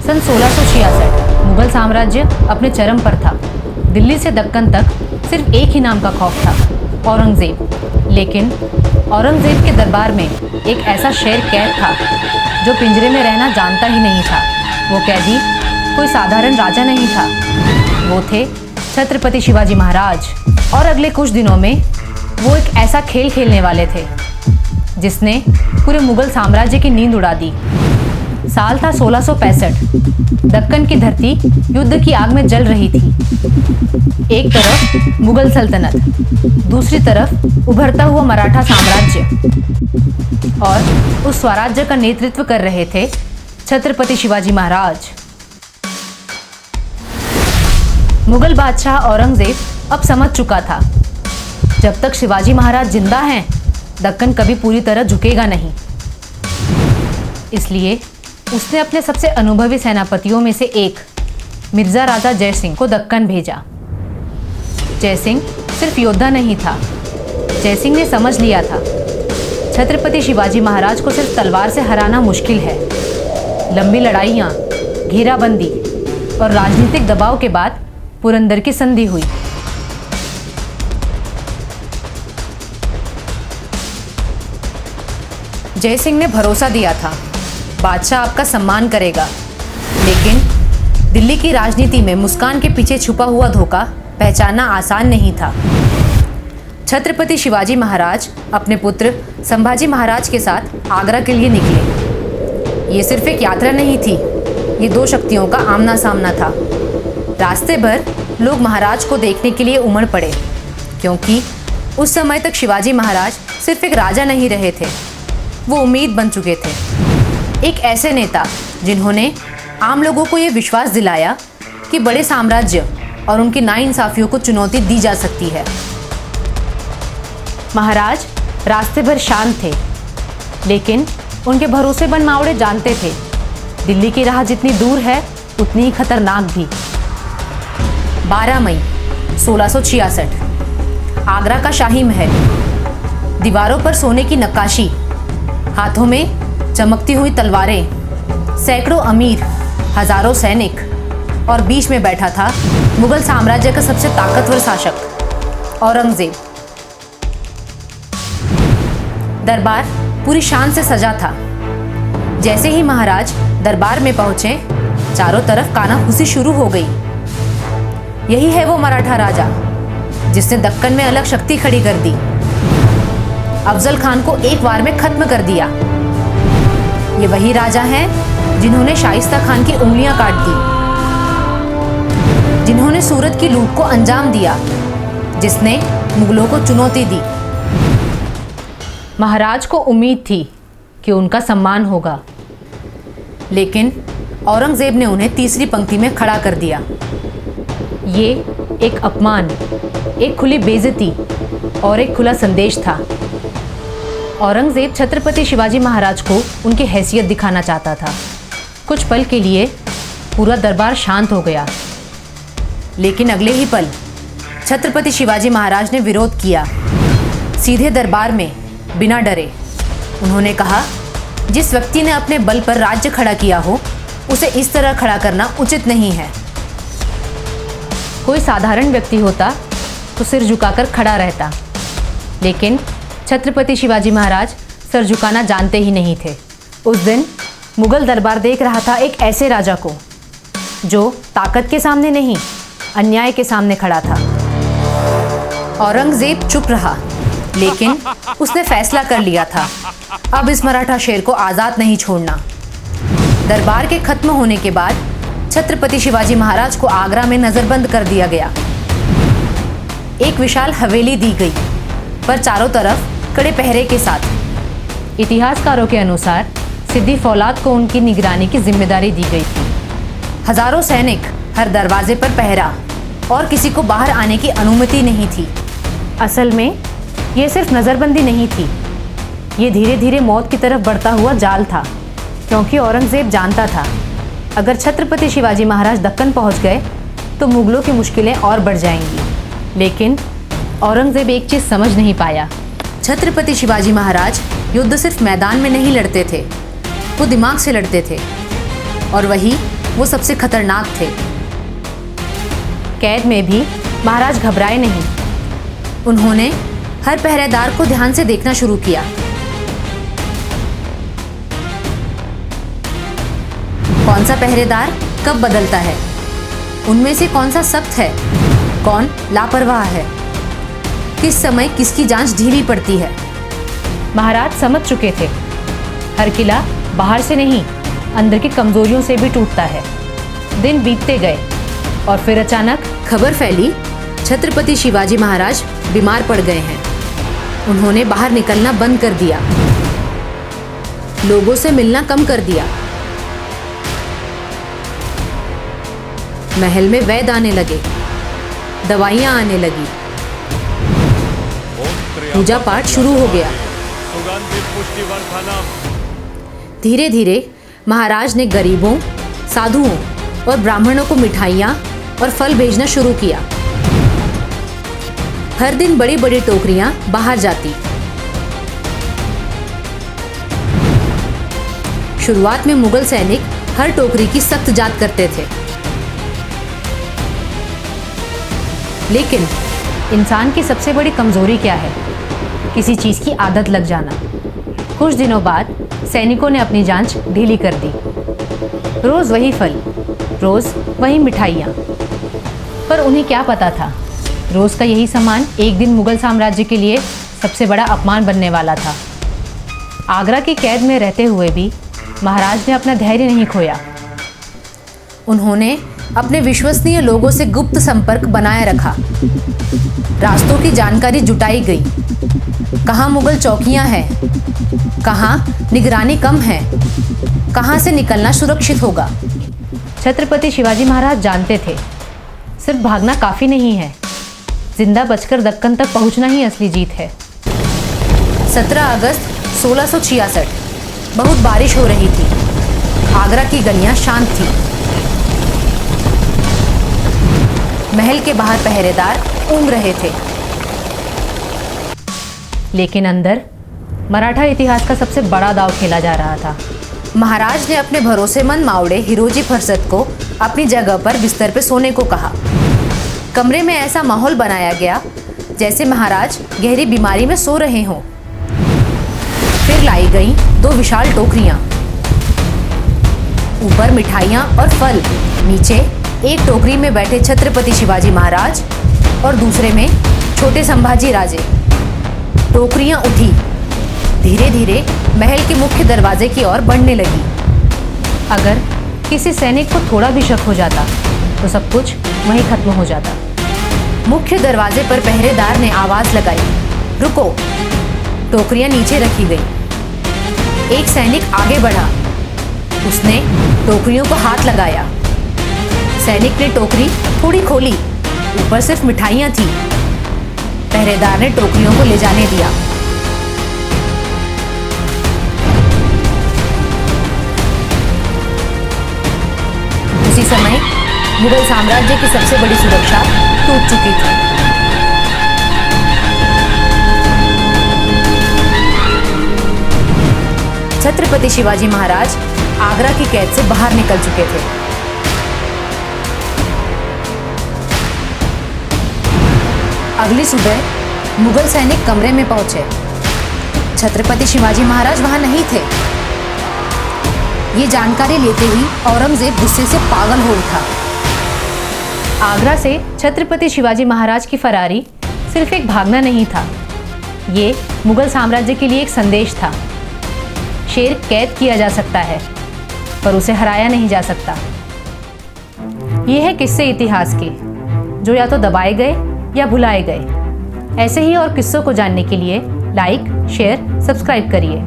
सन 1666 मुगल साम्राज्य अपने चरम पर था। दिल्ली से दक्कन तक सिर्फ एक ही नाम का खौफ था, औरंगज़ेब। लेकिन औरंगज़ेब के दरबार में एक ऐसा शेर कैद था जो पिंजरे में रहना जानता ही नहीं था। वो कैदी कोई साधारण राजा नहीं था, वो थे छत्रपति शिवाजी महाराज। और अगले कुछ दिनों में वो एक ऐसा खेल खेलने वाले थे जिसने पूरे मुगल साम्राज्य की नींद उड़ा दी। साल था 1665। दक्कन की धरती युद्ध की आग में जल रही थी। एक तरफ मुगल सल्तनत, दूसरी तरफ उभरता हुआ मराठा साम्राज्य, और उस स्वराज्य का नेतृत्व कर रहे थे छत्रपति शिवाजी महाराज। मुगल बादशाह औरंगज़ेब अब समझ चुका था, जब तक शिवाजी महाराज जिंदा हैं, दक्कन कभी पूरी तरह झुकेगा नहीं। इसलिए उसने अपने सबसे अनुभवी सेनापतियों में से एक मिर्ज़ा राजा जयसिंह को दक्कन भेजा। जयसिंह सिर्फ योद्धा नहीं था, जयसिंह ने समझ लिया था छत्रपति शिवाजी महाराज को सिर्फ तलवार से हराना मुश्किल है। लंबी लड़ाइयाँ, घेराबंदी और राजनीतिक दबाव के बाद पुरंदर की संधि हुई। जयसिंह ने भरोसा दिया था, बादशाह आपका सम्मान करेगा। लेकिन दिल्ली की राजनीति में मुस्कान के पीछे छुपा हुआ धोखा पहचानना आसान नहीं था। छत्रपति शिवाजी महाराज अपने पुत्र संभाजी महाराज के साथ आगरा के लिए निकले। ये सिर्फ एक यात्रा नहीं थी, ये दो शक्तियों का आमना सामना था। रास्ते भर लोग महाराज को देखने के लिए उमड़ पड़े, क्योंकि उस समय तक शिवाजी महाराज सिर्फ एक राजा नहीं रहे थे, वो उम्मीद बन चुके थे। एक ऐसे नेता जिन्होंने आम लोगों को ये विश्वास दिलाया कि बड़े साम्राज्य और उनकी नाइंसाफियों को चुनौती दी जा सकती है। महाराज रास्ते भर शांत थे, लेकिन उनके भरोसेमंद मावड़े जानते थे दिल्ली की राह जितनी दूर है उतनी ही खतरनाक भी। 12 मई 1666, आगरा का शाही महल, दीवारों पर सोने की नक्काशी, हाथों में चमकती हुई तलवारें, सैकड़ों अमीर, हजारों सैनिक, और बीच में बैठा था मुगल साम्राज्य का सबसे ताकतवर शासक औरंगज़ेब। दरबार पूरी शान से सजा था। जैसे ही महाराज दरबार में पहुंचे, चारों तरफ कानाफूसी शुरू हो गई। यही है वो मराठा राजा जिसने दक्कन में अलग शक्ति खड़ी कर दी, अफजल खान को एक वार में खत्म कर दिया। ये वही राजा हैं जिन्होंने शाइस्ता खान की उंगलियां काट दी, जिन्होंने सूरत की लूट को अंजाम दिया, जिसने मुगलों को चुनौती दी। महाराज को उम्मीद थी कि उनका सम्मान होगा, लेकिन औरंगज़ेब ने उन्हें तीसरी पंक्ति में खड़ा कर दिया। ये एक अपमान, एक खुली बेइज्जती और एक खुला संदेश था। औरंगज़ेब छत्रपति शिवाजी महाराज को उनकी हैसियत दिखाना चाहता था। कुछ पल के लिए पूरा दरबार शांत हो गया, लेकिन अगले ही पल छत्रपति शिवाजी महाराज ने विरोध किया। सीधे दरबार में बिना डरे उन्होंने कहा, जिस व्यक्ति ने अपने बल पर राज्य खड़ा किया हो, उसे इस तरह खड़ा करना उचित नहीं है। कोई साधारण व्यक्ति होता तो सिर झुकाकर खड़ा रहता, लेकिन छत्रपति शिवाजी महाराज सर झुकाना जानते ही नहीं थे। उस दिन मुगल दरबार देख रहा था एक ऐसे राजा को जो ताकत के सामने नहीं, अन्याय के सामने खड़ा था। औरंगज़ेब चुप रहा, लेकिन उसने फैसला कर लिया था, अब इस मराठा शेर को आज़ाद नहीं छोड़ना। दरबार के खत्म होने के बाद छत्रपति शिवाजी महाराज को आगरा में नज़रबंद कर दिया गया। एक विशाल हवेली दी गई, पर चारों तरफ कड़े पहरे के साथ। इतिहासकारों के अनुसार सिद्दी फौलाद को उनकी निगरानी की जिम्मेदारी दी गई थी। हजारों सैनिक, हर दरवाजे पर पहरा, और किसी को बाहर आने की अनुमति नहीं थी। असल में ये सिर्फ नज़रबंदी नहीं थी, ये धीरे धीरे मौत की तरफ बढ़ता हुआ जाल था, क्योंकि औरंगज़ेब जानता था अगर छत्रपति शिवाजी महाराज दक्कन पहुंच गए तो मुगलों की मुश्किलें और बढ़ जाएंगी। लेकिन औरंगज़ेब एक चीज़ समझ नहीं पाया, छत्रपति शिवाजी महाराज युद्ध सिर्फ मैदान में नहीं लड़ते थे, वो दिमाग से लड़ते थे, और वही वो सबसे खतरनाक थे। कैद में भी महाराज घबराए नहीं। उन्होंने हर पहरेदार को ध्यान से देखना शुरू किया। कौन सा पहरेदार कब बदलता है, उनमें से कौन सा सख्त है, कौन लापरवाह है, किस समय किसकी जांच ढीली पड़ती है। महाराज समझ चुके थे, हर किला बाहर से नहीं अंदर की कमजोरियों से भी टूटता है। दिन बीतते गए और फिर अचानक खबर फैली, छत्रपति शिवाजी महाराज बीमार पड़ गए हैं। उन्होंने बाहर निकलना बंद कर दिया, लोगों से मिलना कम कर दिया। महल में वैद्य आने लगे, दवाइयां आने लगी, पूजा पाठ शुरू हो गया। धीरे धीरे महाराज ने गरीबों, साधुओं और ब्राह्मणों को मिठाइयाँ और फल भेजना शुरू किया। हर दिन बड़ी बड़ी टोकरियां बाहर जाती। शुरुआत में मुगल सैनिक हर टोकरी की सख्त जांच करते थे, लेकिन इंसान की सबसे बड़ी कमजोरी क्या है? किसी चीज की आदत लग जाना। कुछ दिनों बाद सैनिकों ने अपनी जांच ढीली कर दी। रोज वही फल, रोज वही मिठाइयाँ। पर उन्हें क्या पता था, रोज का यही सामान एक दिन मुगल साम्राज्य के लिए सबसे बड़ा अपमान बनने वाला था। आगरा की कैद में रहते हुए भी महाराज ने अपना धैर्य नहीं खोया। उन्होंने अपने विश्वसनीय लोगों से गुप्त संपर्क बनाए रखा। रास्तों की जानकारी जुटाई गई, कहाँ मुगल चौकियां हैं, कहाँ निगरानी कम है, कहाँ से निकलना सुरक्षित होगा। छत्रपति शिवाजी महाराज जानते थे, सिर्फ भागना काफ़ी नहीं है, जिंदा बचकर दक्कन तक पहुंचना ही असली जीत है। 17 अगस्त 1666, बहुत बारिश हो रही थी। आगरा की गलियां शांत थी। महल के बाहर पहरेदार ऊँघ रहे थे, लेकिन अंदर मराठा इतिहास का सबसे बड़ा दांव खेला जा रहा था। महाराज ने अपने भरोसेमंद मावड़े हिरोजी फरसत को अपनी जगह पर बिस्तर पर सोने को कहा। कमरे में ऐसा माहौल बनाया गया जैसे महाराज गहरी बीमारी में सो रहे हों। फिर लाई गई 2 विशाल टोकरियां, ऊपर मिठाइयां और फल, नीचे एक टोकरी में बैठे छत्रपति शिवाजी महाराज और दूसरे में छोटे संभाजी राजे। टोकरियां उठी, धीरे धीरे महल के मुख्य दरवाजे की ओर बढ़ने लगी। अगर किसी सैनिक को थोड़ा भी शक हो जाता तो सब कुछ वहीं खत्म हो जाता। मुख्य दरवाजे पर पहरेदार ने आवाज लगाई, रुको। टोकरियां नीचे रखी गई। एक सैनिक आगे बढ़ा, उसने टोकरियों को हाथ लगाया। सैनिक ने टोकरी थोड़ी खोली, ऊपर सिर्फ मिठाइयां थी। पहरेदार ने टोकरियों को ले जाने दिया। उसी समय मुगल साम्राज्य की सबसे बड़ी सुरक्षा टूट चुकी थी। छत्रपति शिवाजी महाराज आगरा की कैद से बाहर निकल चुके थे। अगली सुबह मुगल सैनिक कमरे में पहुंचे। छत्रपति शिवाजी महाराज वहां नहीं थे। ये जानकारी लेते ही औरंगजेब गुस्से से पागल हो उठा। आगरा से छत्रपति शिवाजी महाराज की फरारी सिर्फ एक भागना नहीं था, ये मुगल साम्राज्य के लिए एक संदेश था। शेर कैद किया जा सकता है, पर उसे हराया नहीं जा सकता। ये है किस्से इतिहास के, जो या तो दबाए गए या भुलाए गए। ऐसे ही और किस्सों को जानने के लिए लाइक, शेयर, सब्सक्राइब करिए।